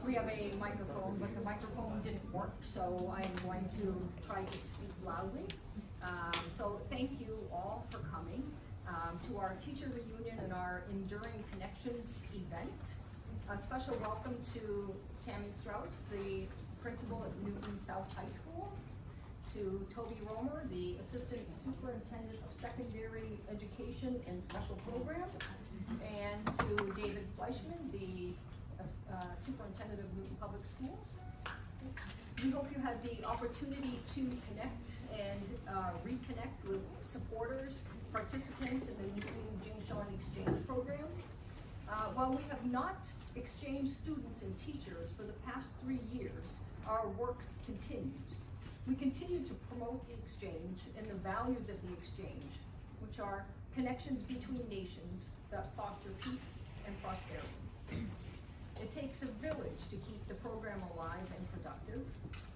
We have a microphone, but the microphone didn't work, so I'm going to try to speak loudly. So thank you all for coming to our teacher reunion and our Enduring Connections event. A special welcome to Tammy Strauss, the principal at Newton South High School, to Toby Romer, the Assistant Superintendent of Secondary Education and Special Programs, and to David Fleischman, the Superintendent of Newton Public Schools. We hope you had the opportunity to connect and reconnect with supporters, participants in the Newton Jingshan Exchange Program. While we have not exchanged students and teachers for the past 3 years, our work continues. We continue to promote the exchange and the values of the exchange, which are connections between nations that foster peace and prosperity. It takes a village to keep the program alive and productive.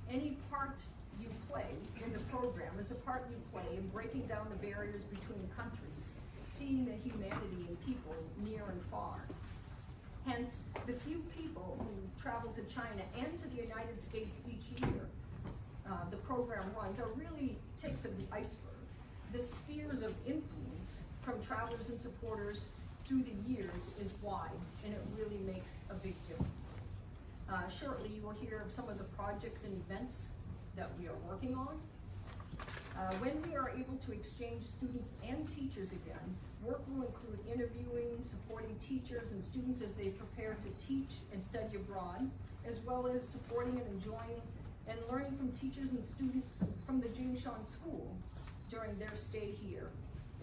Any part you play in the program is a part you play in breaking down the barriers between countries, seeing the humanity in people near and far. Hence, the few people who travel to China and to the United States each year the program runs are really tips of the iceberg. The spheres of influence from travelers and supporters through the years is wide, and it really makes a big difference. Shortly, you will hear of some of the projects and events that we are working on. When we are able to exchange students and teachers again, work will include interviewing, supporting teachers and students as they prepare to teach and study abroad, as well as supporting and enjoying and learning from teachers and students from the Jingshan School during their stay here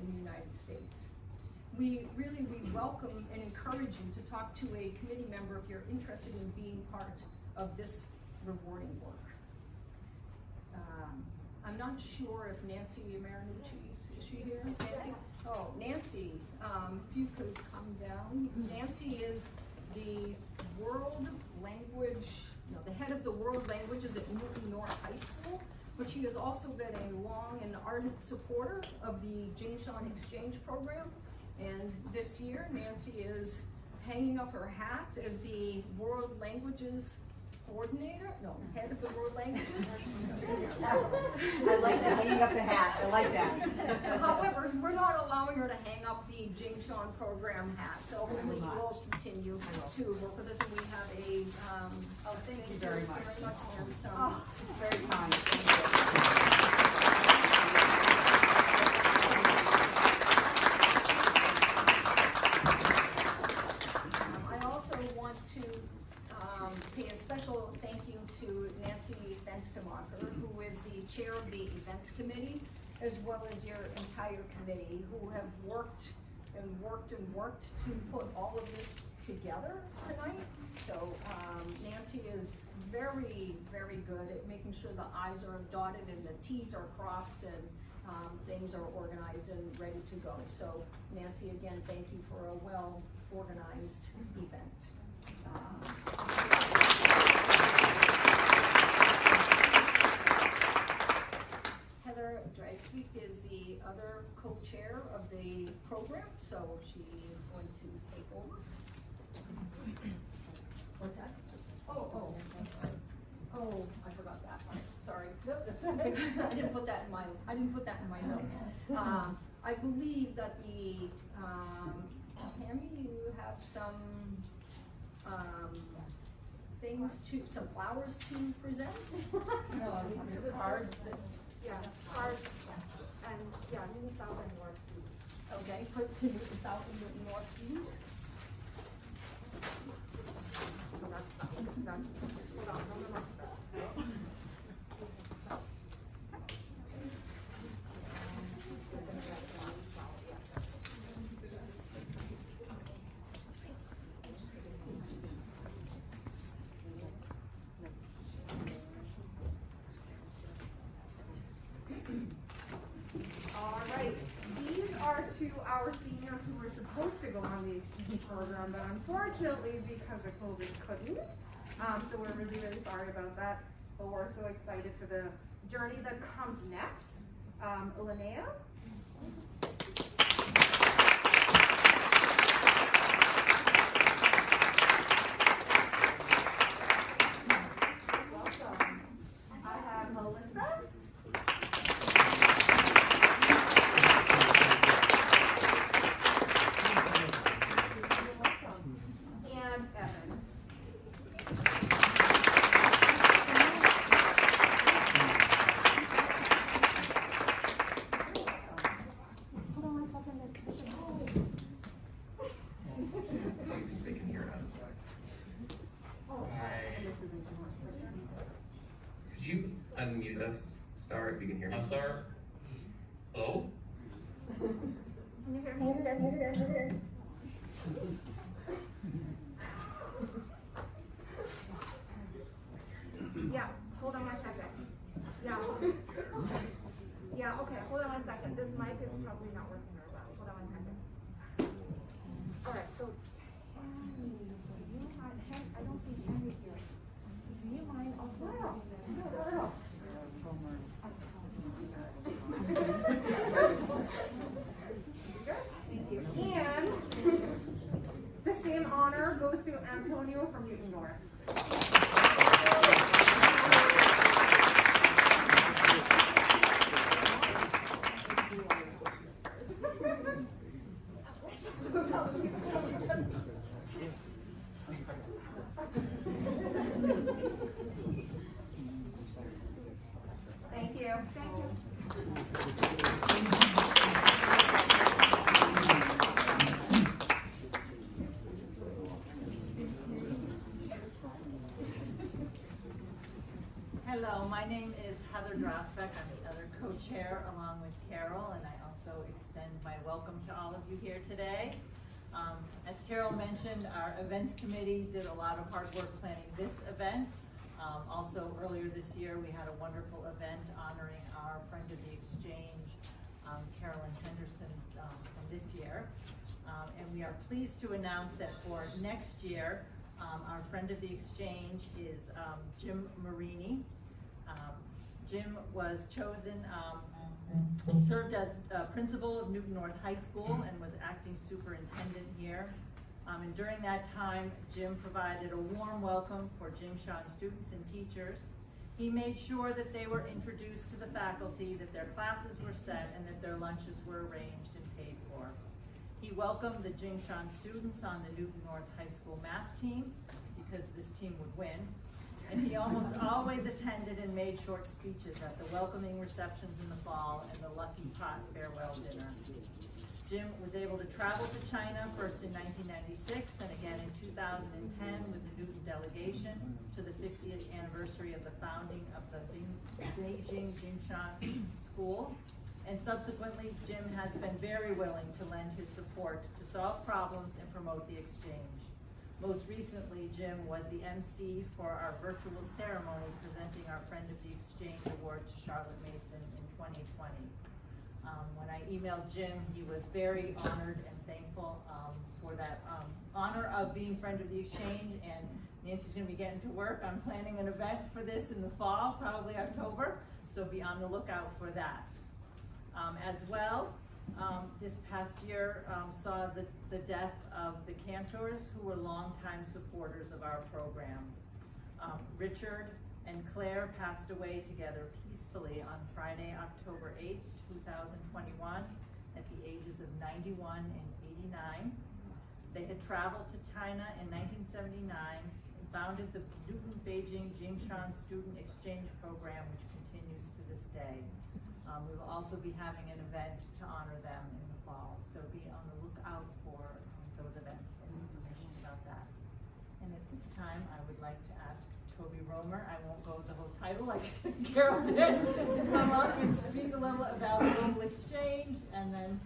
in the United States. We welcome and encourage you to talk to a committee member if you're interested in being part of this rewarding work. I'm not sure if Nancy Marini is she here? Nancy? Oh, Nancy, if you could come down. Nancy is the the head of the world languages at Newton North High School, but she has also been a long and ardent supporter of the Jingshan Exchange Program. And this year, Nancy is hanging up her hat as the world languages coordinator, head of the world languages. I like that, hanging up the hat, I like that. However, we're not allowing her to hang up the Jingshan program hat, so hopefully you will continue to work with us, and we have a, thank you very much. And, It's very kind, thank you. Pay a special thank you to Nancy Fenstermacher, who is the chair of the events committee, as well as your entire committee, who have worked to put all of this together tonight. So Nancy is very, very good at making sure the I's are dotted and the T's are crossed, things are organized and ready to go. So Nancy, again, thank you for a well-organized event. Heather Dragsweet is the other co-chair of the program, so she is going to take over. What's that? Oh, I forgot that part, sorry. I didn't put that in my notes. I believe that Tammy, you have some, some flowers to present? No, the cards, cards, and, New South and North Views. Okay, put to Newton South and Newton North views. So that's, hold on, no. To our seniors who were supposed to go on the exchange program, but unfortunately because of COVID couldn't. So we're really, really sorry about that. But we're so excited for the journey that comes next. Linnea? Welcome. I have Melissa. Could you unmute us, Star, if you can hear me? I'm Star. Hello? Can you hear me? Yeah, hold on one second. Yeah, okay, hold on one second. This mic is probably not working very well. Hold on one second. Alright, so Tammy, do you mind, I don't see Tammy here. Do you mind also? No. Thank you. And the same honor goes to Antonio from Newton North. Thank you. Thank you. Hello, my name is Heather Drasbeck. I'm the other co-chair along with Carol, and I also extend my welcome to all of you here today. As Carol mentioned, our events committee did a lot of hard work planning this event. Also earlier this year, we had a wonderful event honoring our Friend of the Exchange, Carolyn Henderson, from this year. And we are pleased to announce that for next year, our Friend of the Exchange is Jim Marini. Jim was chosen, he served as principal of Newton North High School and was acting superintendent here. And during that time, Jim provided a warm welcome for Jingshan students and teachers. He made sure that they were introduced to the faculty, that their classes were set, and that their lunches were arranged and paid for. He welcomed the Jingshan students on the Newton North High School math team because this team would win. And he almost always attended and made short speeches at the welcoming receptions in the fall and the Lucky Pot farewell dinner. Jim was able to travel to China first in 1996 and again in 2010 with the Newton delegation to the 50th anniversary of the founding of the Beijing Jingshan School. And subsequently, Jim has been very willing to lend his support to solve problems and promote the exchange. Most recently, Jim was the MC for our virtual ceremony presenting our Friend of the Exchange Award to Charlotte Mason in 2020. When I emailed Jim, he was very honored and thankful for that honor of being Friend of the Exchange, and Nancy's going to be getting to work on planning an event for this in the fall, probably October, so be on the lookout for that. As well, this past year saw the death of the cantors who were longtime supporters of our program. Richard and Claire passed away together peacefully on Friday, October 8th, 2021, at the ages of 91 and 89. They had traveled to China in 1979 and founded the Newton-Beijing Jingshan Student Exchange Program, which continues to this day. We will also be having an event to honor them in the fall, so be on the lookout for those events and information about that. And at this time, I would like to ask Toby Romer, I won't go with the whole title like Carol did, to come up and speak a little about global exchange, and then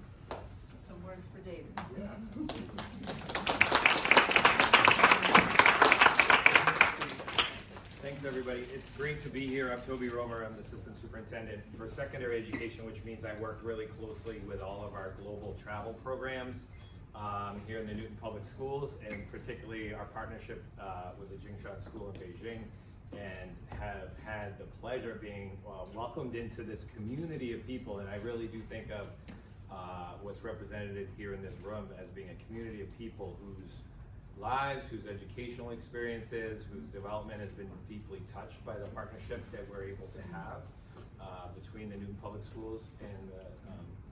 some words for David. Thanks, everybody. It's great to be here. I'm Toby Romer. I'm the Assistant Superintendent for Secondary Education, which means I work really closely with all of our global travel programs here in the Newton Public Schools, and particularly our partnership with the Jingshan School in Beijing, and have had the pleasure of being welcomed into this community of people. And I really do think of what's represented here in this room as being a community of people whose lives, whose educational experiences, whose development has been deeply touched by the partnership that we're able to have between the Newton Public Schools and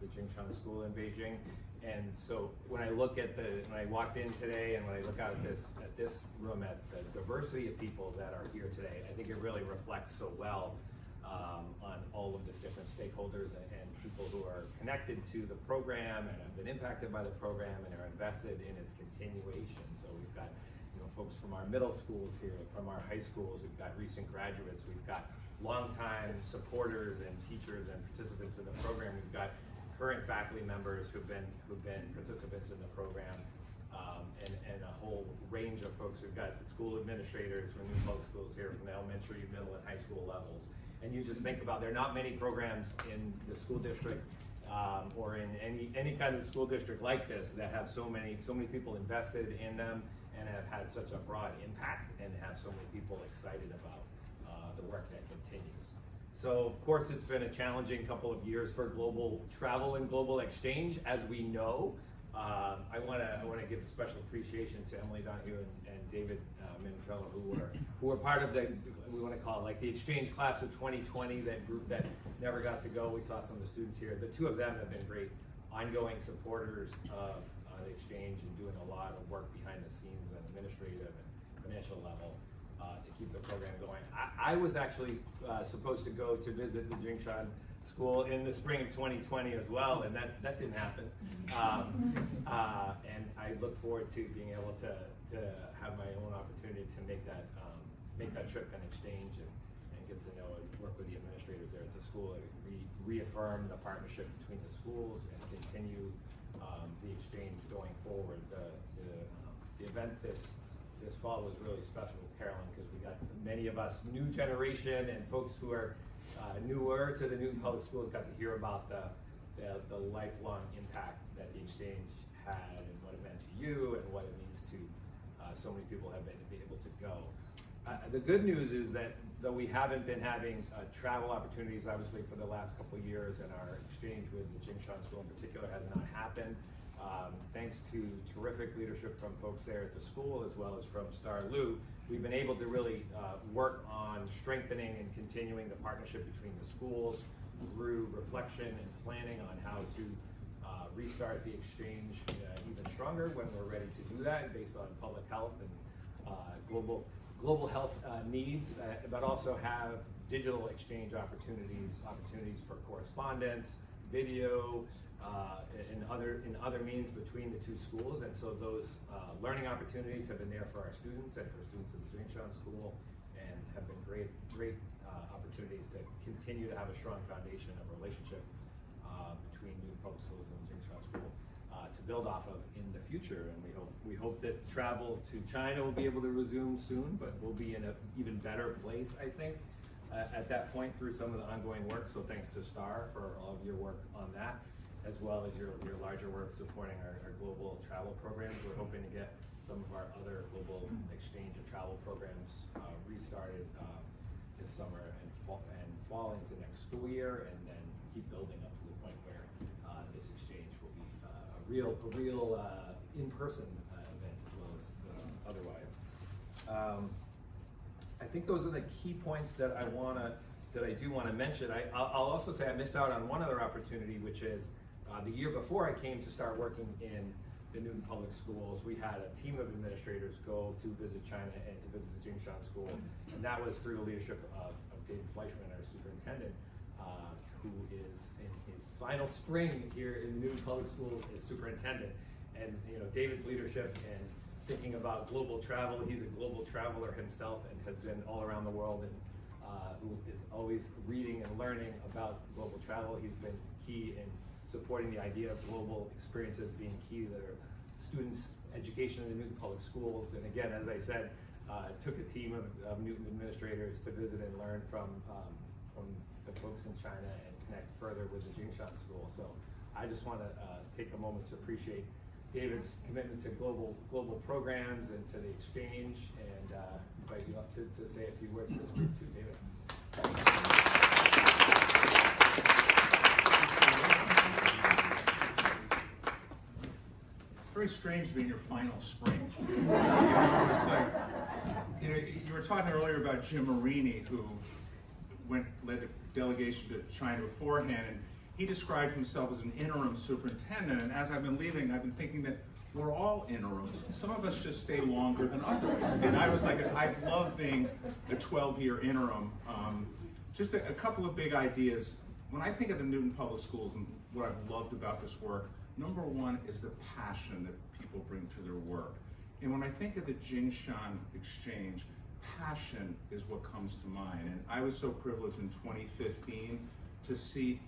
the Jingshan School in Beijing. And so when I look at when I walked in today, and when I look out at this room, at the diversity of people that are here today, I think it really reflects so well on all of these different stakeholders and people who are connected to the program and have been impacted by the program and are invested in its continuation. So we've got folks from our middle schools here, from our high schools, we've got recent graduates, we've got longtime supporters and teachers and participants in the program, we've got current faculty members who've been participants in the program, and a whole range of folks. We've got school administrators from the public schools here, from the elementary, middle, and high school levels. And you just think about, there are not many programs in the school district or in any kind of school district like this that have so many people invested in them and have had such a broad impact and have so many people excited about the work that continues. So of course it's been a challenging couple of years for global travel and global exchange, as we know. I want to give a special appreciation to Emily Donahue and David Mintrello, who were part of we want to call it like the exchange class of 2020, that group that never got to go. We saw some of the students here. The two of them have been great ongoing supporters of the exchange and doing a lot of work behind the scenes at administrative and financial level to keep the program going. I was actually supposed to go to visit the Jingshan School in the spring of 2020 as well, and that didn't happen. And I look forward to being able to have my own opportunity to make that trip and exchange and get to know and work with the administrators there at the school and reaffirm the partnership between the schools and continue the exchange going forward. The event this fall was really special with Carolyn, because we got many of us new generation and folks who are newer to the Newton Public Schools got to hear about the lifelong impact that the exchange had and what it meant to you and what it means to so many people have been able to go. The good news is that though we haven't been having travel opportunities, obviously, for the last couple of years, and our exchange with the Jingshan School in particular has not happened, thanks to terrific leadership from folks there at the school as well as from Star Lu, we've been able to really work on strengthening and continuing the partnership between the schools through reflection and planning on how to restart the exchange even stronger when we're ready to do that, based on public health and global health needs, but also have digital exchange opportunities for correspondence, video, in other means between the two schools. And so those learning opportunities have been there for our students and for students at the Jingshan School, and have been great opportunities to continue to have a strong foundation of relationship between Newton Public Schools and the Jingshan School to build off of in the future. And we hope that travel to China will be able to resume soon, but we'll be in an even better place, I think, at that point through some of the ongoing work. So thanks to Star for all of your work on that, as well as your larger work supporting our global travel programs. We're hoping to get some of our other global exchange and travel programs restarted this summer and fall into next school year, and then keep building up to the point where this exchange will be a real in-person event as well as otherwise. I think those are the key points that I do want to mention. I'll also say I missed out on one other opportunity, which is the year before I came to start working in the Newton Public Schools, we had a team of administrators go to visit China and to visit the Jingshan school, and that was through the leadership of David Fleischman, our superintendent, who is in his final spring here in Newton Public Schools as superintendent. And David's leadership and thinking about global travel, he's a global traveler himself and has been all around the world, and who is always reading and learning about global travel. He's been key in supporting the idea of global experiences being key to their students' education in the Newton Public Schools. And again, as I said, it took a team of Newton administrators to visit and learn from the folks in China and connect further with the Jingshan school. So I just want to take a moment to appreciate David's commitment to global programs and to the exchange, and invite you up to say a few words to this group too, David. It's very strange to be in your final spring. It's like, you were talking earlier about Jim Marini, who led a delegation to China beforehand, and he described himself as an interim superintendent. And as I've been leaving, I've been thinking that we're all interims. Some of us just stay longer than others. And I was like, I love being a 12-year interim. Just a couple of big ideas. When I think of the Newton Public Schools and what I've loved about this work, number one is the passion that people bring to their work. And when I think of the Jingshan Exchange, passion is what comes to mind. And I was so privileged in 2015 to see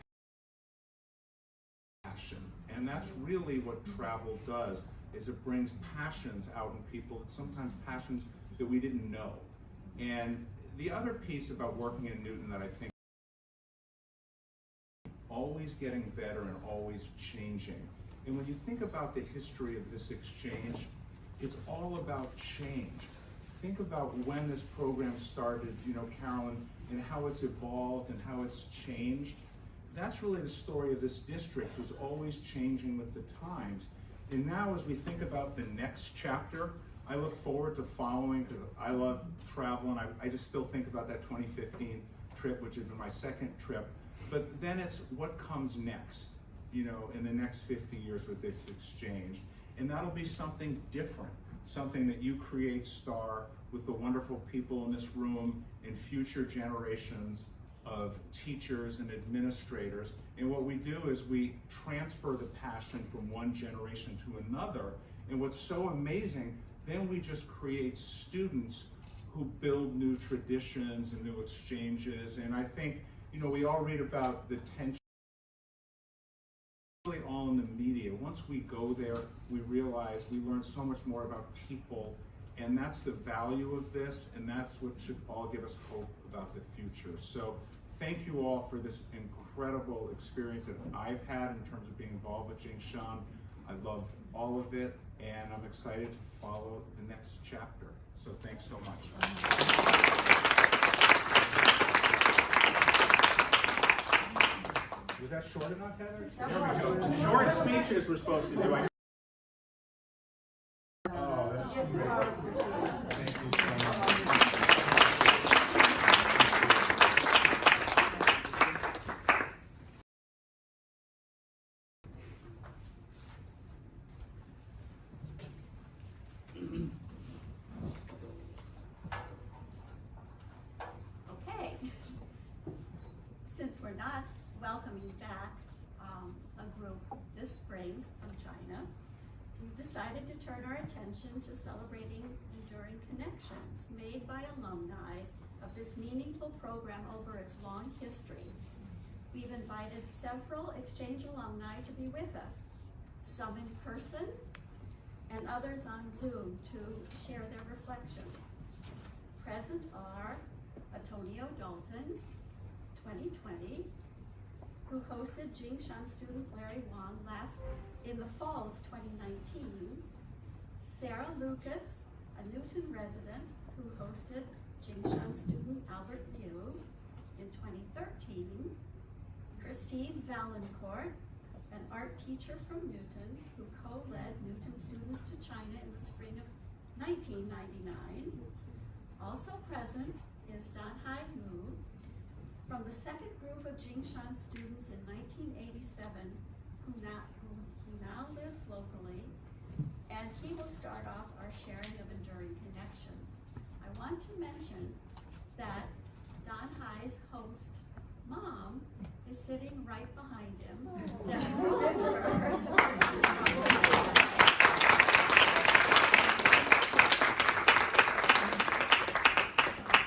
passion. And that's really what travel does, is it brings passions out in people, sometimes passions that we didn't know. And the other piece about working in Newton that I think always getting better and always changing. And when you think about the history of this exchange, it's all about change. Think about when this program started, Carolyn, and how it's evolved and how it's changed. That's really the story of this district, is always changing with the times. And now as we think about the next chapter, I look forward to following, because I love travel, and I just still think about that 2015 trip, which had been my second trip. But then it's what comes next, in the next 50 years with this exchange. And that'll be something different, something that you create, Star, with the wonderful people in this room and future generations of teachers and administrators. And what we do is we transfer the passion from one generation to another. And what's so amazing, then we just create students who build new traditions and new exchanges. And I think, we all read about the tension, really all in the media. Once we go there, we realize we learn so much more about people, and that's the value of this, and that's what should all give us hope about the future. So thank you all for this incredible experience that I've had in terms of being involved with Jingshan. I love all of it, and I'm excited to follow the next chapter. So thanks so much. Was that short enough, Heather? There we go. Short speeches we're supposed to do. Oh, that's great. Thank you so much. Okay. Since we're not welcoming back a group this spring from China, we've decided to turn our attention to celebrating enduring connections made by alumni of this meaningful program over its long history. We've invited several exchange alumni to be with us, some in person and others on Zoom to share their reflections. Present are Antonio Dalton, 2020, who hosted Jingshan student Larry Wong in the fall of 2019. Sarah Lucas, a Newton resident, who hosted Jingshan student Albert Liu in 2013. Christine Valancourt, an art teacher from Newton, who co-led Newton students to China in the spring of 1999. Also present is Danhai Mu from the second group of Jingshan students in 1987, who now lives locally, and he will start off our sharing of enduring connections. I want to mention that Danhai's host mom is sitting right behind him.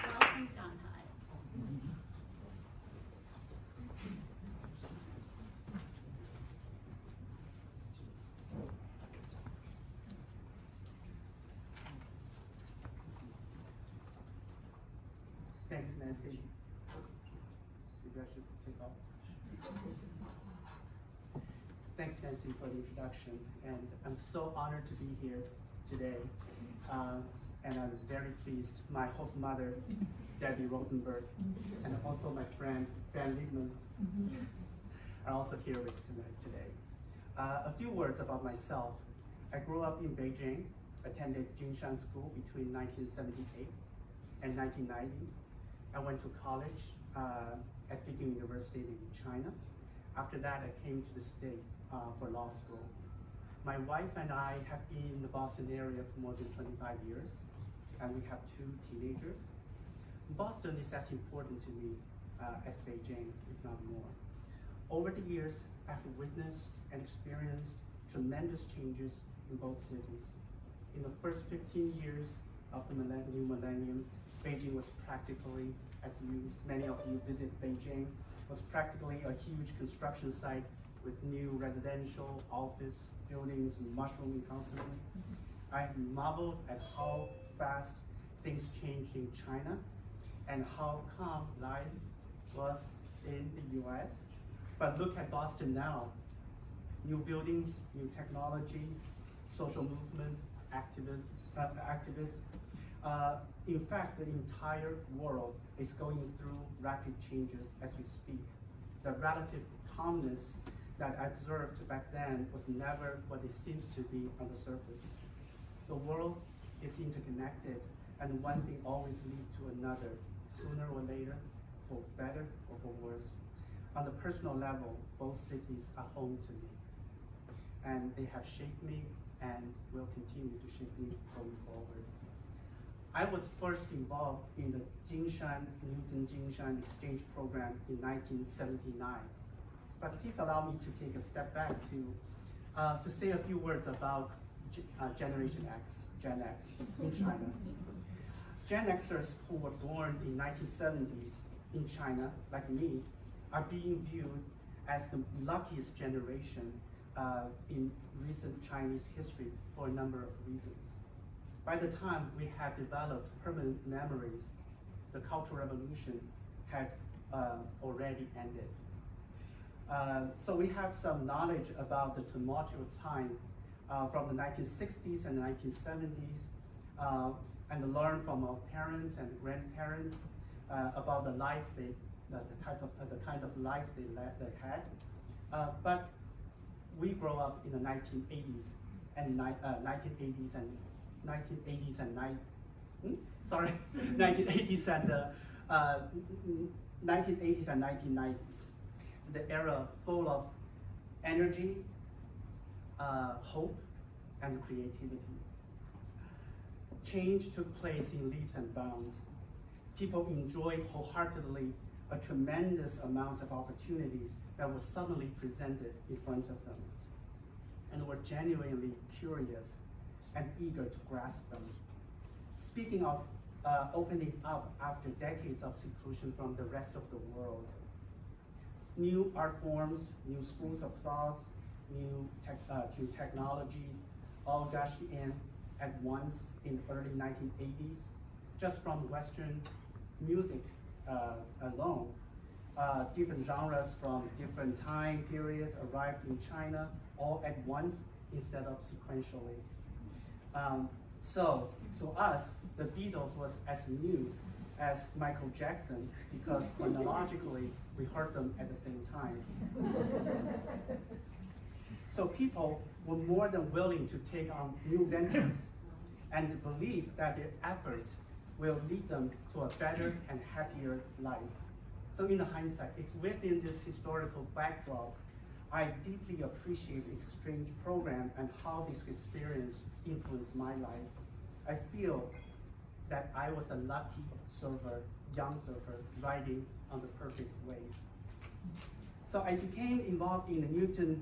Welcome, Danhai. Thanks, Nancy. Maybe I should take off. Thanks, Nancy, for the introduction, and I'm so honored to be here today. And I'm very pleased. My host mother, Debbie Rotenberg, and also my friend Ben Liebman are also here with tonight today. A few words about myself. I grew up in Beijing, attended Jingshan School between 1978 and 1990. I went to college at Peking University in China. After that, I came to the state for law school. My wife and I have been in the Boston area for more than 25 years, and we have 2 teenagers. Boston is as important to me as Beijing, if not more. Over the years, I've witnessed and experienced tremendous changes in both cities. In the first 15 years of the new millennium, Beijing was practically, as many of you visit Beijing, was practically a huge construction site with new residential, office buildings mushrooming constantly. I marveled at how fast things changed in China and how calm life was in the US. But look at Boston now. New buildings, new technologies, social movements, activists. In fact, the entire world is going through rapid changes as we speak. The relative calmness that I observed back then was never what it seems to be on the surface. The world is interconnected, and one thing always leads to another, sooner or later, for better or for worse. On the personal level, both cities are home to me, and they have shaped me and will continue to shape me going forward. I was first involved in the Newton Jingshan exchange program in 1979. But please allow me to take a step back to say a few words about Generation X, Gen X in China. Gen Xers who were born in 1970s in China, like me, are being viewed as the luckiest generation in recent Chinese history for a number of reasons. By the time we had developed permanent memories, the Cultural Revolution had already ended. So we have some knowledge about the tumultuous time from the 1960s and 1970s, and learn from our parents and grandparents about the life the kind of life they had. But we grow up in the 1980s and 1980s and 1980s and 1990s, the era full of energy, hope, and creativity. Change took place in leaps and bounds. People enjoyed wholeheartedly a tremendous amount of opportunities that were suddenly presented in front of them, and were genuinely curious and eager to grasp them. Speaking of opening up after decades of seclusion from the rest of the world, new art forms, new schools of thoughts, new technologies all gushed in at once in the early 1980s, just from Western music alone. Different genres from different time periods arrived in China all at once instead of sequentially. So to us, the Beatles was as new as Michael Jackson because chronologically we heard them at the same time. So people were more than willing to take on new ventures and to believe that their efforts will lead them to a better and happier life. So in hindsight, it's within this historical backdrop, I deeply appreciate the exchange program and how this experience influenced my life. I feel that I was a lucky surfer, young surfer, riding on the perfect wave. So I became involved in the Newton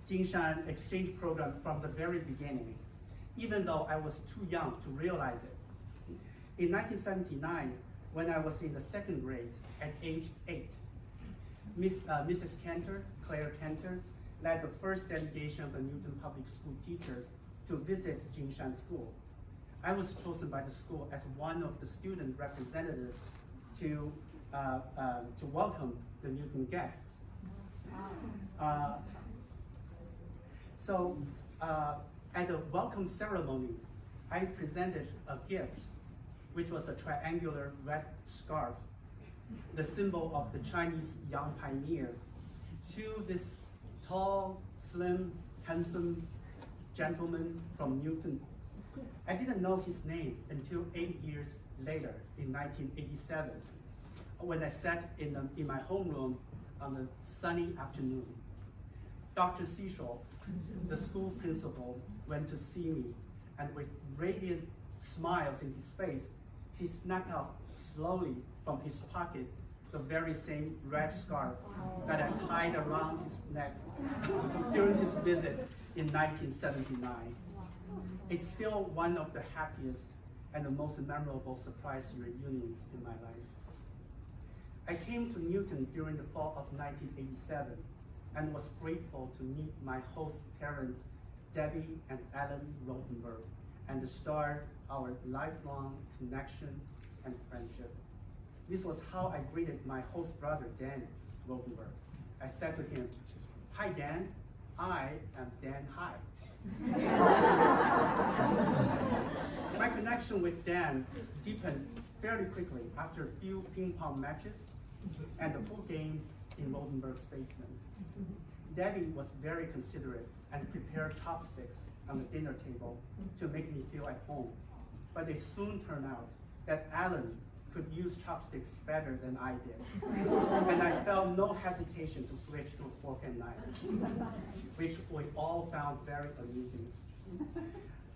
Jingshan exchange program from the very beginning, even though I was too young to realize it. In 1979, when I was in the second grade at age 8, Mrs. Cantor, Claire Cantor, led the first delegation of the Newton Public School teachers to visit Jingshan School. I was chosen by the school as one of the student representatives to welcome the Newton guests. At the welcome ceremony, I presented a gift, which was a triangular red scarf, the symbol of the Chinese young pioneer, to this tall, slim, handsome gentleman from Newton. I didn't know his name until 8 years later, in 1987, when I sat in my homeroom on a sunny afternoon. Dr. Seashore, the school principal, went to see me, and with radiant smiles in his face, he snatched out slowly from his pocket the very same red scarf that I tied around his neck during his visit in 1979. It's still one of the happiest and the most memorable surprise reunions in my life. I came to Newton during the fall of 1987 and was grateful to meet my host parents, Debbie and Alan Rotenberg, and to start our lifelong connection and friendship. This was how I greeted my host brother, Dan Rotenberg. I said to him, "Hi, Dan. I am Dan Hai." My connection with Dan deepened fairly quickly after a few ping pong matches and the pool games in Rotenberg's basement. Debbie was very considerate and prepared chopsticks on the dinner table to make me feel at home. But it soon turned out that Alan could use chopsticks better than I did. And I felt no hesitation to switch to a fork and knife, which we all found very amusing.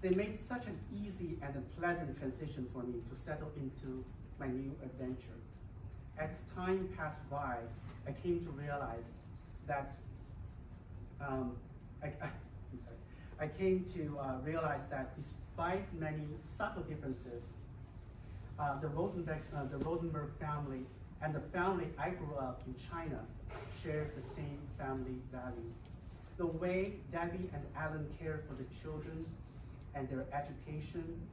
They made such an easy and a pleasant transition for me to settle into my new adventure. As time passed by, I came to realize that despite many subtle differences, the Rotenberg family and the family I grew up in China shared the same family value. The way Debbie and Alan cared for the children and their education,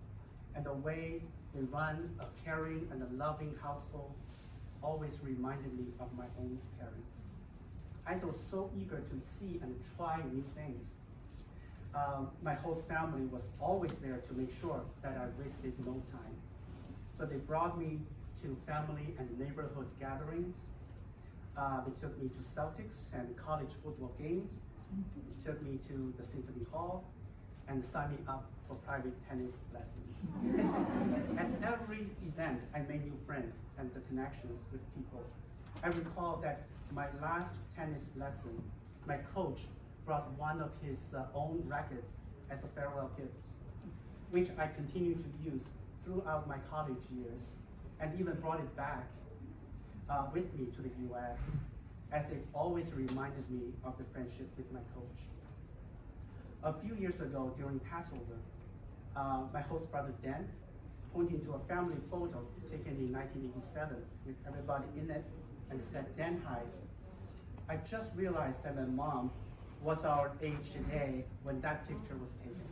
and the way they run a caring and a loving household always reminded me of my own parents. I was so eager to see and try new things. My host family was always there to make sure that I wasted no time. So they brought me to family and neighborhood gatherings. They took me to Celtics and college football games. They took me to the Symphony Hall and signed me up for private tennis lessons. At every event, I made new friends and the connections with people. I recall that my last tennis lesson, my coach brought one of his own rackets as a farewell gift, which I continue to use throughout my college years, and even brought it back with me to the US, as it always reminded me of the friendship with my coach. A few years ago, during Passover, my host brother Dan, pointing to a family photo taken in 1987 with everybody in it, and said, "Dan Hai, I just realized that my mom was our age today when that picture was taken."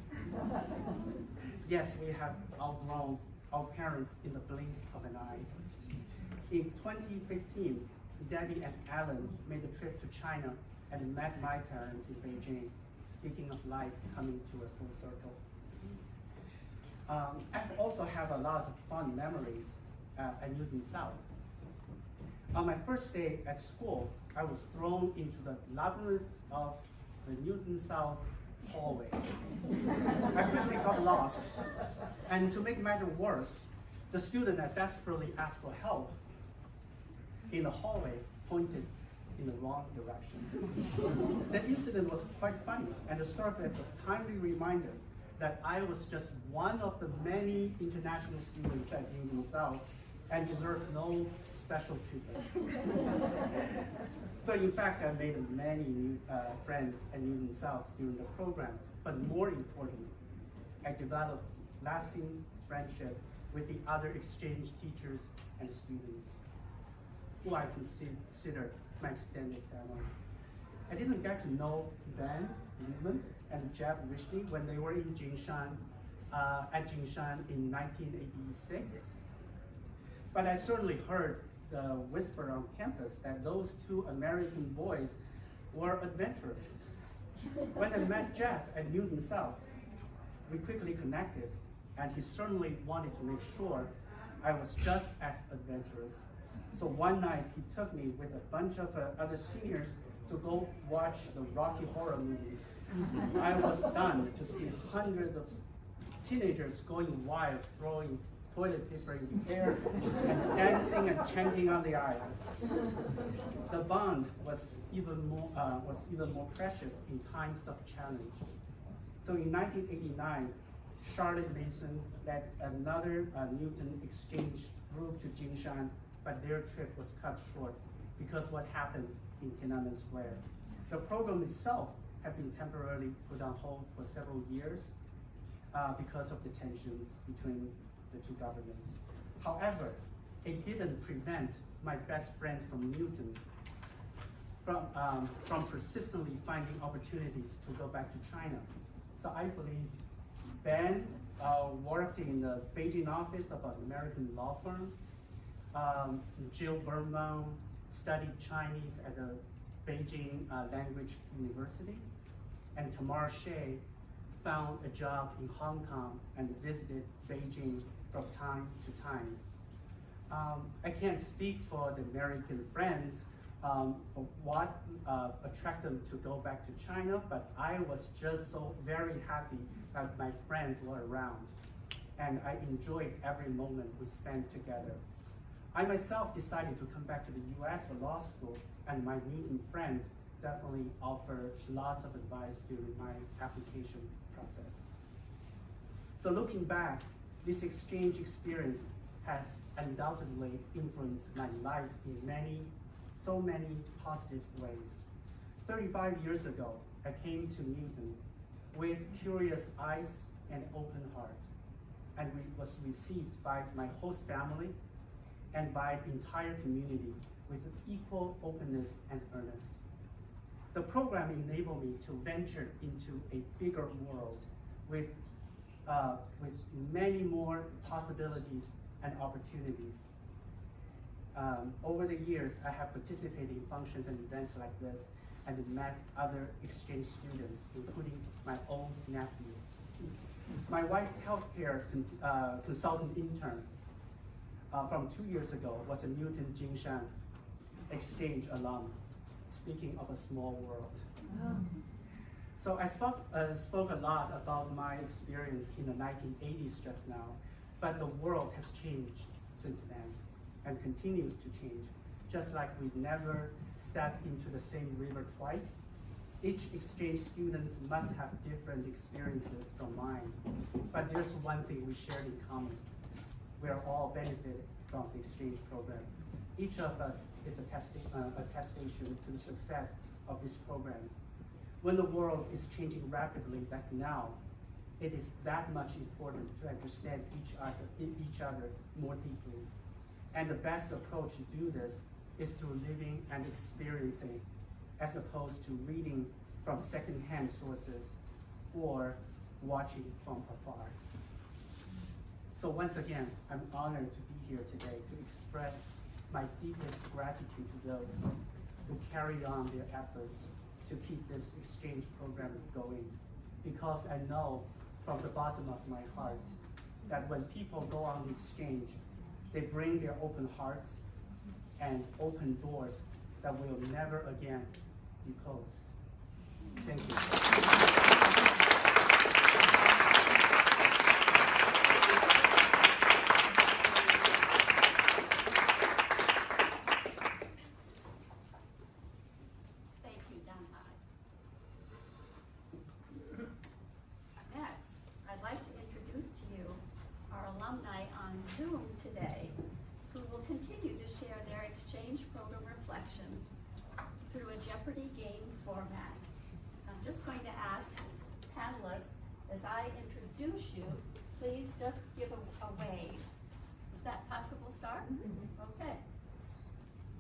Yes, we have outgrown our parents in the blink of an eye. In 2015, Debbie and Alan made a trip to China and met my parents in Beijing. Speaking of life coming to a full circle. I also have a lot of fun memories at Newton South. On my first day at school, I was thrown into the labyrinth of the Newton South hallway. I quickly got lost, and to make matters worse, the student I desperately asked for help in the hallway pointed in the wrong direction. The incident was quite funny and served as a timely reminder that I was just one of the many international students at Newton South and deserved no special treatment. So in fact, I made many new friends at Newton South during the program, but more importantly, I developed lasting friendship with the other exchange teachers and students, who I consider my extended family. I didn't get to know Ben Newman and Jeff Rishney when they were in Jingshan, at Jingshan in 1986. But I certainly heard the whisper on campus that those two American boys were adventurous. When I met Jeff at Newton South, we quickly connected, and he certainly wanted to make sure I was just as adventurous. So one night he took me with a bunch of other seniors to go watch the Rocky Horror movie. I was stunned to see hundreds of teenagers going wild, throwing toilet paper in the air and dancing and chanting on the aisle. The bond was even more precious in times of challenge. So in 1989, Charlotte Mason led another Newton exchange group to Jingshan, but their trip was cut short because what happened in Tiananmen Square. The program itself had been temporarily put on hold for several years because of the tensions between the two governments. However, it didn't prevent my best friends from Newton from persistently finding opportunities to go back to China. So I believe Ben worked in the Beijing office of an American law firm. Jill Birnbaum studied Chinese at the Beijing Language University. And Tamar Shea found a job in Hong Kong and visited Beijing from time to time. I can't speak for the American friends for what attracted them to go back to China, but I was just so very happy that my friends were around, and I enjoyed every moment we spent together. I myself decided to come back to the US for law school, and my Newton friends definitely offered lots of advice during my application process. So looking back, this exchange experience has undoubtedly influenced my life in so many positive ways. 35 years ago, I came to Newton with curious eyes and open heart, and was received by my host family and by the entire community with equal openness and earnest. The program enabled me to venture into a bigger world with many more possibilities and opportunities. Over the years, I have participated in functions and events like this and met other exchange students, including my own nephew. My wife's healthcare consultant intern from 2 years ago was a Newton Jingshan exchange alum, speaking of a small world. So I spoke a lot about my experience in the 1980s just now, but the world has changed since then and continues to change. Just like we never stepped into the same river twice, each exchange students must have different experiences from mine. But there's one thing we share in common. We are all benefited from the exchange program. Each of us is attestation to the success of this program. When the world is changing rapidly like now, it is that much important to understand each other more deeply. And the best approach to do this is through living and experiencing, as opposed to reading from secondhand sources or watching from afar. So once again, I'm honored to be here today to express my deepest gratitude to those who carry on their efforts to keep this exchange program going. Because I know from the bottom of my heart that when people go on the exchange, they bring their open hearts and open doors that will never again be closed. Thank you. Thank you, Don Hai. Next, I'd like to introduce to you our alumni on Zoom today, who will continue to share their exchange program reflections through a Jeopardy game format. I'm just going to ask panelists, as I introduce you, please just give a wave. Is that possible, Star? Okay.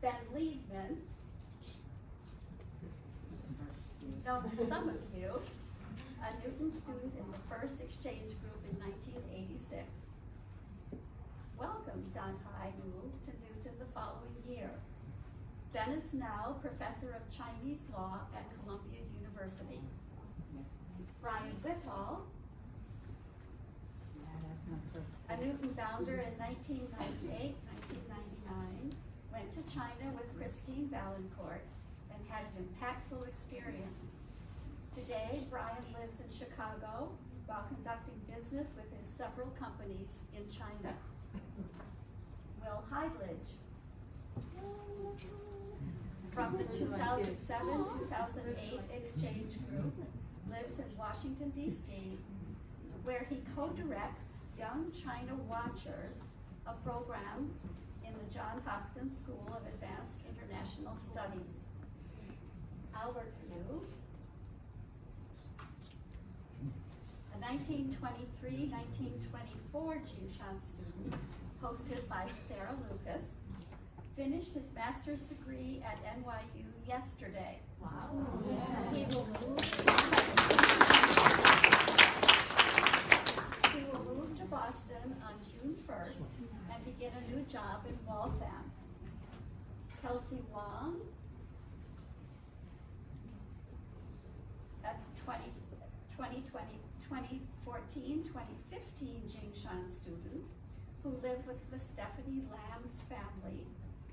Ben Liebman, known to some of you, a Newton student in the first exchange group in 1986. Welcome, Don Hai, moved to Newton the following year. Ben is now professor of Chinese law at Columbia University. Brian Whitall, a Newton founder in 1998, 1999, went to China with Christine Valancourt and had an impactful experience. Today, Brian lives in Chicago while conducting business with his several companies in China. Will Heidlich, from the 2007-2008 exchange group, lives in Washington, D.C., where he co-directs Young China Watchers, a program in the Johns Hopkins School of Advanced International Studies. Albert Liu, a 1923-1924 Jingshan student hosted by Sarah Lucas, finished his master's degree at NYU yesterday. Wow. He will move to Boston on June 1st and begin a new job in Waltham. Kelsey Wong, a 2014-2015 Jingshan student who lived with the Stephanie Lamb's family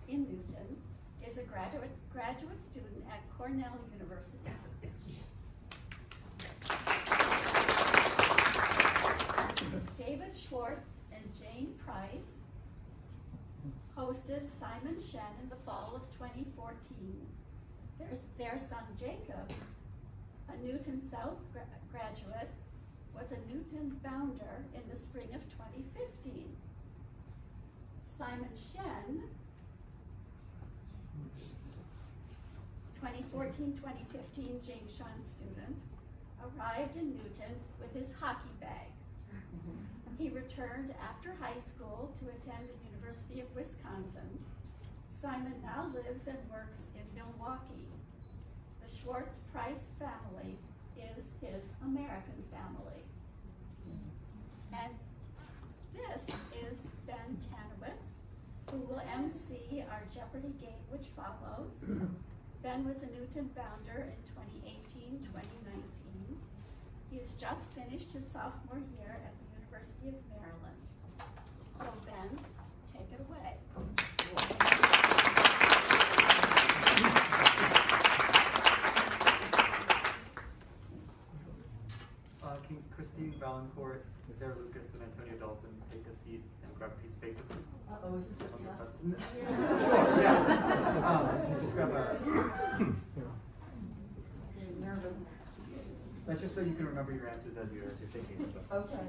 in Newton, is a graduate student at Cornell University. David Schwartz and Jane Price hosted Simon Shen in the fall of 2014. Their son Jacob, a Newton South graduate, was a Newton founder in the spring of 2015. Simon Shen, 2014-2015 Jingshan student, arrived in Newton with his hockey bag. He returned after high school to attend the University of Wisconsin. Simon now lives and works in Milwaukee. The Schwartz-Price family is his American family. And this is Ben Tanowitz, who will MC our Jeopardy game which follows. Ben was a Newton founder in 2018-2019. He has just finished his sophomore year at the University of Maryland. So Ben, take it away. Can Christine Valancourt, Sarah Lucas, and Antonio Dalton take a seat and grab a piece of paper? Uh-oh, is this a test? Sure, yeah. Just grab a... Nervous. That's just so you can remember your answers as you're thinking. Okay.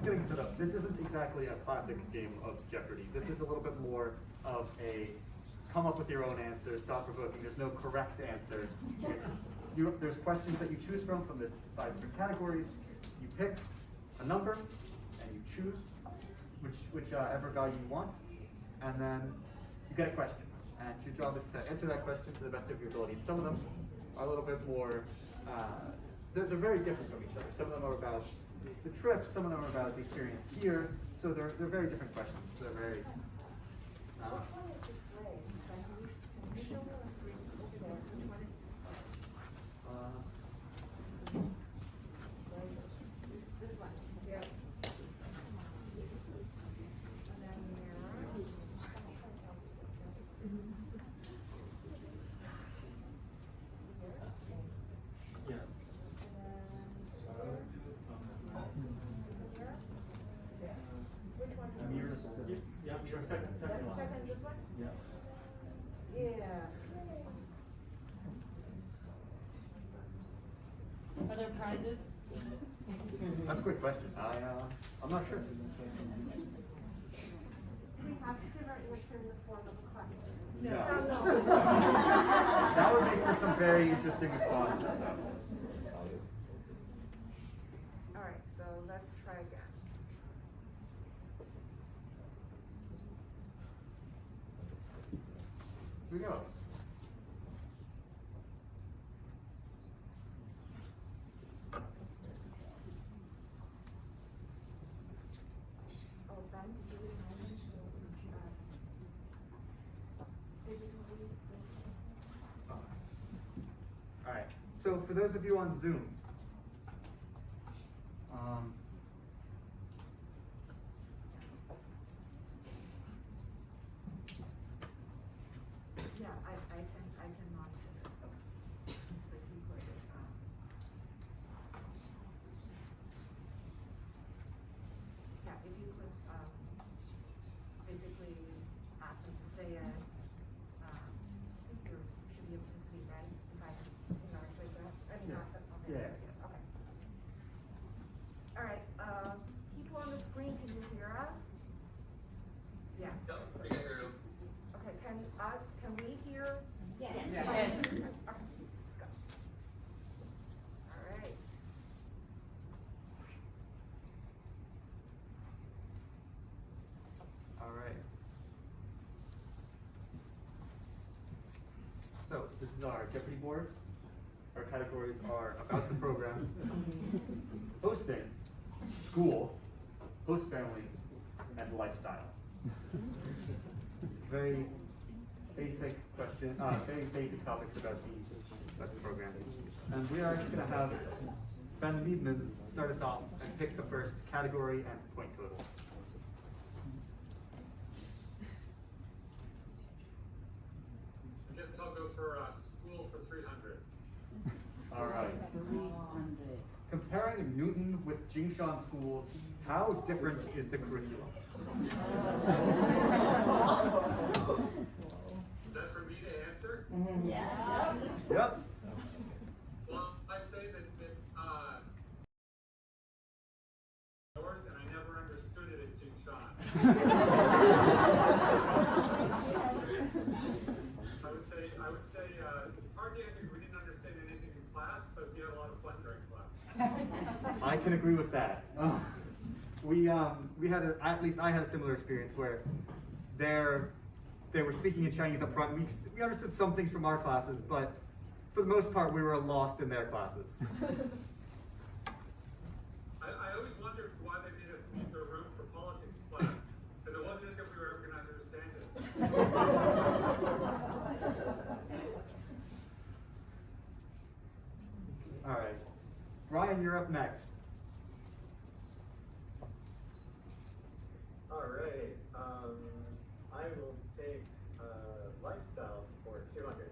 getting set up, this isn't exactly a classic game of Jeopardy. This is a little bit more of a come up with your own answers, thought-provoking. There's no correct answer. There's questions that you choose from the 5 different categories. You pick a number and you choose whichever value you want, and then you get a question. And your job is to answer that question to the best of your ability. Some of them are a little bit more, they're very different from each other. Some of them are about the trip, some of them are about the experience here. So they're very different questions. They're very. Are there prizes? That's a quick question. I'm not sure. We have to give our answer in the form of a question. No. That would make for some very interesting responses. All right, so let's try again. Here we go. Alright, so for those of you on Zoom, I can monitor this. So if you put it, yeah, if you put, basically ask them to say it, you should be able to see, right? If I like that, I mean, not that, okay. Yeah. Okay. All right, people on the screen, can you hear us? Yeah. Okay, can we hear? Yes. Yes. Okay, go. All right. Alright. So this is our Jeopardy board. Our categories are about the program, hosting, school, host family, and lifestyle. Very basic question, very basic topics about the program. And we are going to have Ben Liebman start us off and pick the first category and point total. I guess I'll go for school for 300. All right. Comparing Newton with Jingshan schools, how different is the curriculum? Is that for me to answer? Yes. Yep. Well, I'd say that North, and I never understood it at Jingshan. I would say it's hard to answer because we didn't understand anything in class, but we had a lot of fun during class. I can agree with that. We had at least I had a similar experience where they were speaking in Chinese up front. We understood some things from our classes, but for the most part we were lost in their classes. I always wondered why they made us leave the room for politics class, because it wasn't as if we were ever going to understand it. All right, Brian, you're up next. All right, I will take lifestyle for 200.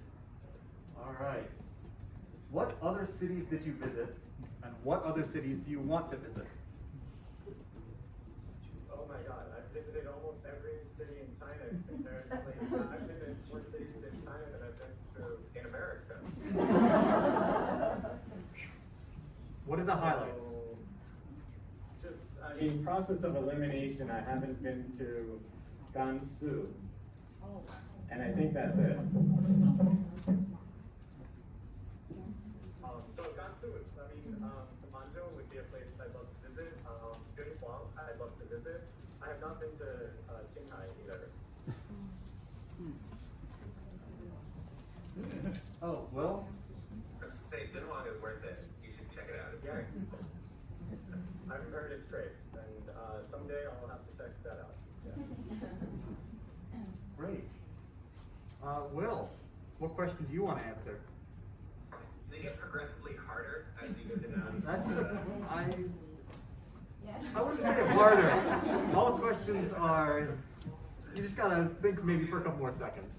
All right. What other cities did you visit, and what other cities do you want to visit? Oh my God, I've visited almost every city in China comparatively. I've been to more cities in China than I've been to in America. What are the highlights? So, just, in process of elimination, I haven't been to Gansu. And I think that's it. So Gansu, I mean, Manzhou would be a place I'd love to visit. Yunhuang, I'd love to visit. I have not been to Qinghai either. Oh, well, Say, Dunhuang is worth it. You should check it out. It's Yes. nice. I've heard it's great, and someday I'll have to check that out. Yeah. great. Will, what questions do you want to answer? They get progressively harder as you go down. That's, I wouldn't say it's harder. All questions are, you just gotta think maybe for a couple more seconds.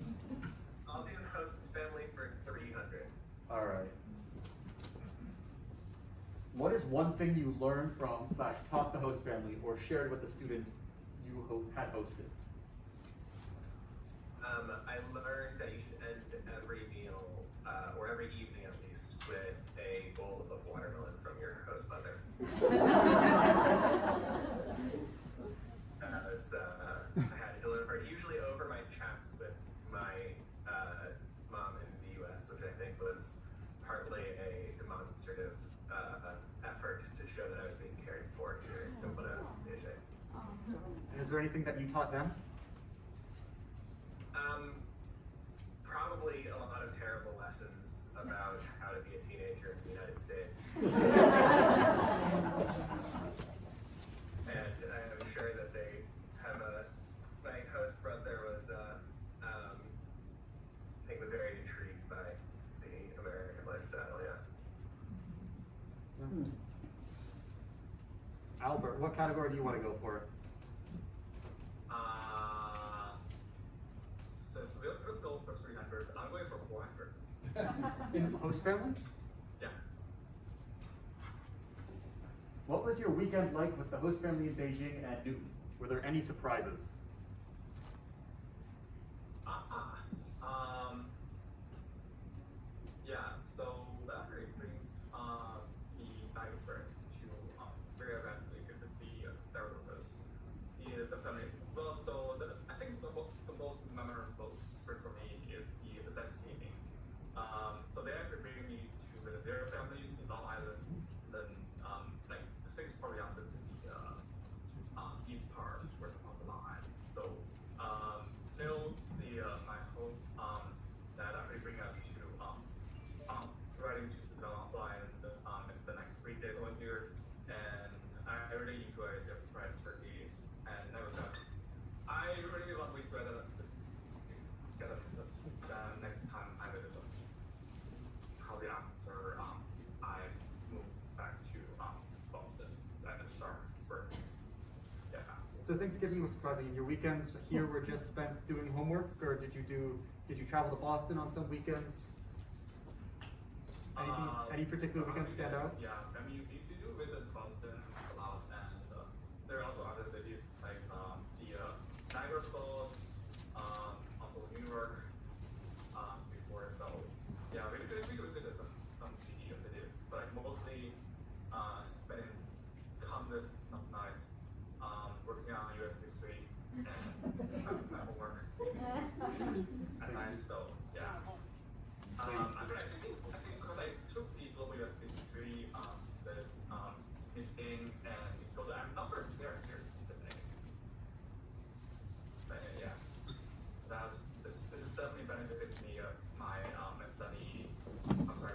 I'll do host family for 300. All right. What is one thing you learned from / taught the host family or shared with the student you had hosted? I learned that you should end every meal, or every evening at least, with a bowl of watermelon from your host mother. I had delivered usually over my chats with my mom in the US, which I think was partly a demonstrative effort to show that I was being cared for here when I was in Beijing. And is there anything that you taught them? Probably a lot of terrible lessons about how to be a teenager in the United States. And I'm sure that they have my host brother was, I think was very intrigued by the American lifestyle, yeah. Albert, what category do you want to go for? Let's go for 300. I'm going for 400. In host family? Yeah. What was your weekend like with the host family in Beijing and Newton? Were there any surprises? Yeah, so that really brings the night experience to very eventfully with the several of us. The family, well, so I think the most memorable for me is the Thanksgiving. So they actually bring me to visit their families in Long Island. Then, like the things probably on the east part where the Long Island. So, Phil, my host, that actually bring us to riding to the Long Island. It's the next 3 days going here, and I really enjoyed the friends for these, and I really love we try to get next time I visit them. Probably after I move back to Boston at the start for So Thanksgiving was surprising. Your weekends here were just spent doing homework, or did you travel to Boston on some weekends? Any particular weekends stand out? Yeah, I mean, you do visit Boston a lot, and there are also other cities like the Niagara Falls, also New York before. So yeah, we do visit some city cities, but mostly spending countless stuff nice, working on U.S. history and my homework at night. So yeah. I think because I took the global U.S. history, there's Miss In and Miss Golda. I'm not sure if they're here today. But yeah, this is definitely benefited me my study. Move to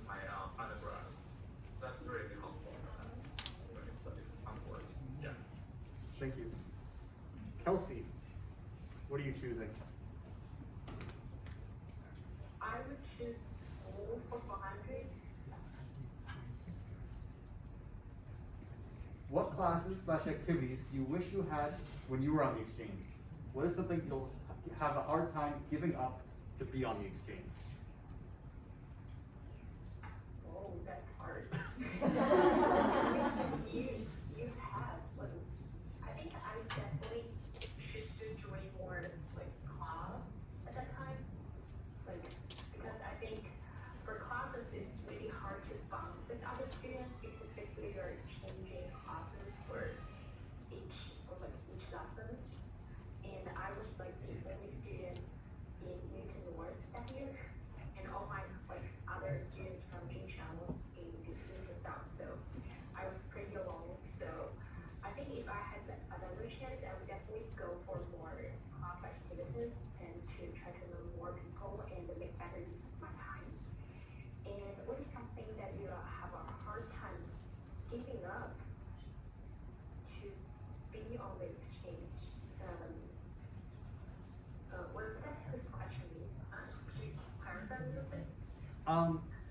my undergrads. That's really helpful when I study onwards. Yeah. Thank you. Kelsey, what are you choosing? I would choose school for 400. What classes / activities do you wish you had when you were on the exchange? What is something you'll have a hard time giving up to be on the exchange? Oh, that's hard. you have, like, I think I definitely choose to join more like class at that time. Like, because I think for classes it's really hard to bond with other students because it's really very changing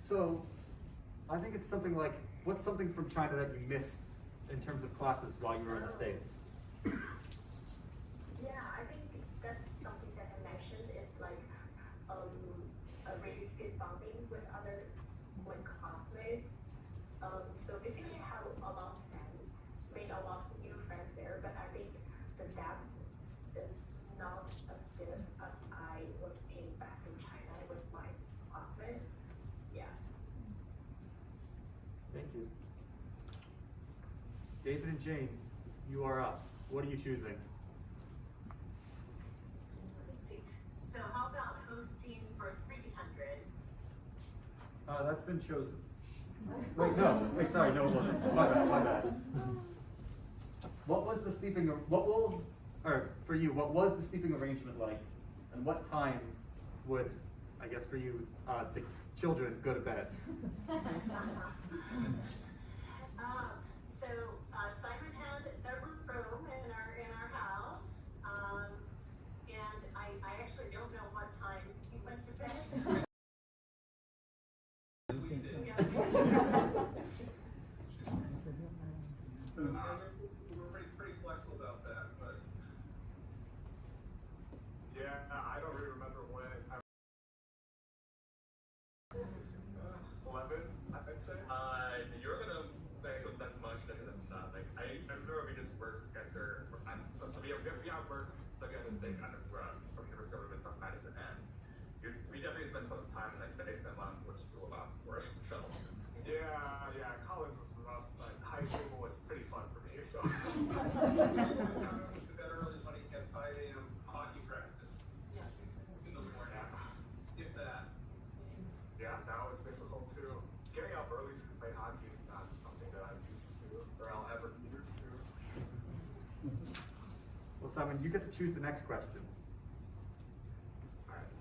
So I think it's something like, what's something from China that you missed in terms of classes while you were in the States? Yeah, I think that's something that I mentioned is like a really good bonding with other like classmates. So basically I have a lot of friends, made a lot of new friends there, but I think the depth is not as good as I was in back in China with my classmates. Yeah. Thank you. David and Jane, you are up. What are you choosing? Let's see. So how about hosting for 300? That's been chosen. Wait, no. Wait, sorry, no, it wasn't. My bad. What was the sleeping, for you, what was the sleeping arrangement like? And what time would, I guess for you, the children go to bed? So Simon had a room in our house, and I actually don't know what time he went to bed. We're pretty flexible about that, but Yeah, I don't really remember when. 11, I'd say. You're gonna make that much better than that. Like I remember we just worked together. We have worked together in the same kind of from university government stuff management, and we definitely spent some time like days and months which two of us were. So Yeah, college was rough, but high school was pretty fun for me. So. the better early money at 5 a.m. hockey practice. Yeah. In the morning, if that. Yeah, that was difficult too. Getting up early to play hockey is not something that I'm used to, or I'll ever be used to. Well, Simon, you get to choose the next question. Alright.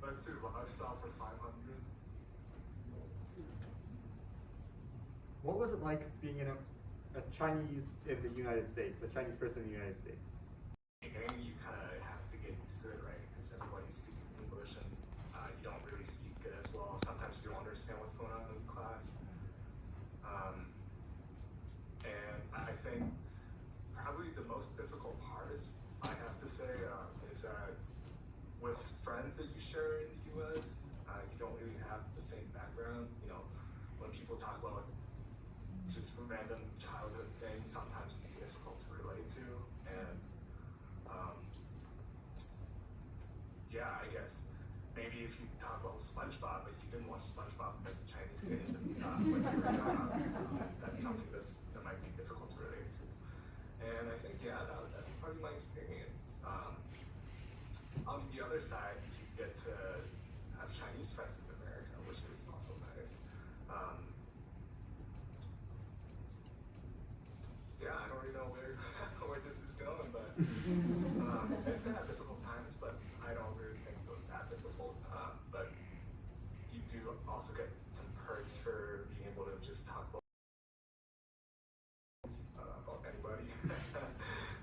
Let's do lifestyle for 500. What was it like being a Chinese in the United States, a Chinese person in the United States? And you kind of have to get used to it, right? Because everybody's speaking English and you don't really speak it as well. Sometimes you don't understand what's going on in class. And I think probably the most difficult part is, I have to say, is that with friends that you share in the US, you don't really have the same background. You know, when people talk about just random childhood things, sometimes it's difficult to relate to. And yeah, I guess maybe if you talk about SpongeBob, but you didn't watch SpongeBob as a Chinese kid, when you were that's something that might be difficult to relate to. And I think, yeah, that's part of my experience. On the other side, you get to have Chinese friends in America, which is also nice. Yeah, I don't really know where this is going, but it's gonna have difficult times, but I don't really think it was that difficult. But you do also get some perks for being able to just talk about anybody.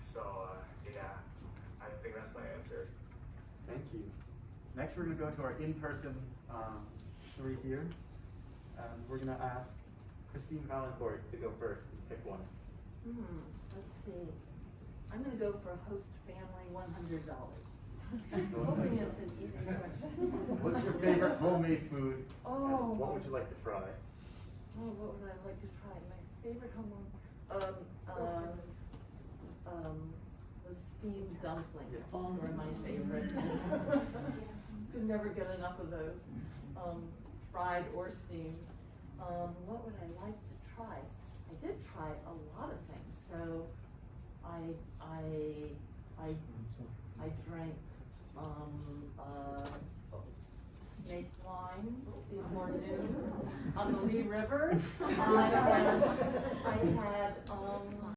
So yeah, I think that's my answer. Thank you. Next, we're going to go to our in-person three here. We're going to ask Christine Valencourt to go first and pick one. Let's see. I'm going to go for host family $100. Hoping it's an easy question. What's your favorite homemade food? Oh. And what would you like to try? Oh, what would I like to try? My favorite homemade, the steamed dumplings. Yes. Are my favorite. Could never get enough of those, fried or steamed. What would I like to try? I did try a lot of things. So I drank snake wine before noon on the Lee River. I had